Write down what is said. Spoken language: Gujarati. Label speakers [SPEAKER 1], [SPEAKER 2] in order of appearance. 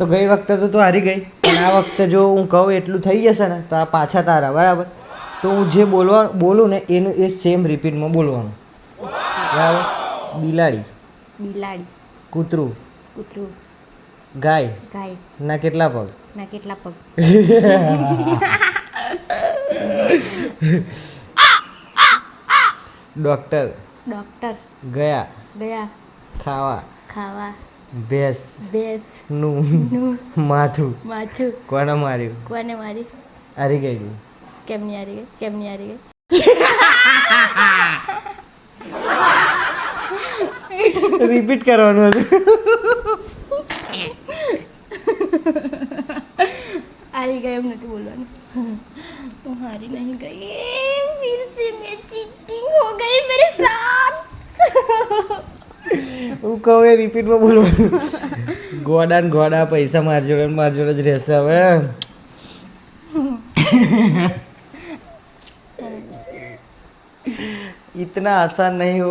[SPEAKER 1] તો ગઈ વખતે તો તું હારી ગઈ, અને આ વખતે જો હું કહું એટલું થઈ જશે ને તો આ પાછા તારા, બરાબર? તો હું જે બોલું ને એનું એ સેમ રિપીટમાં બોલવાનું, બરાબર? બિલાડી,
[SPEAKER 2] બિલાડી.
[SPEAKER 1] કૂતરું,
[SPEAKER 2] કૂતરું.
[SPEAKER 1] ગાય,
[SPEAKER 2] ગાય.
[SPEAKER 1] ના કેટલા પગ?
[SPEAKER 2] ના કેટલા પગ?
[SPEAKER 1] Doctor,
[SPEAKER 2] doctor.
[SPEAKER 1] ગયા,
[SPEAKER 2] ગયા.
[SPEAKER 1] ખાવા,
[SPEAKER 2] ખાવા.
[SPEAKER 1] ભેંસ,
[SPEAKER 2] ભેંસ.
[SPEAKER 1] નું, માથું.
[SPEAKER 2] માથું.
[SPEAKER 1] કોને માર્યું?
[SPEAKER 2] કોને મારી?
[SPEAKER 1] હારી ગઈ તું.
[SPEAKER 2] કેમ નહીં હારી ગઈ? કેમ નહીં હારી ગઈ?
[SPEAKER 1] રિપીટ કરવાનું હતું.
[SPEAKER 2] हारी गए हम नहीं बोलवाना वो हारी नहीं गई फिर से मैं चीटिंग हो गई मेरे साथ
[SPEAKER 1] હું કહું એ રિપીટમાં બોલવાનું. ગોડા ને ગોડા પૈસા માર જોડે જ રહેશે હવે. इतना आसान नहीं हो.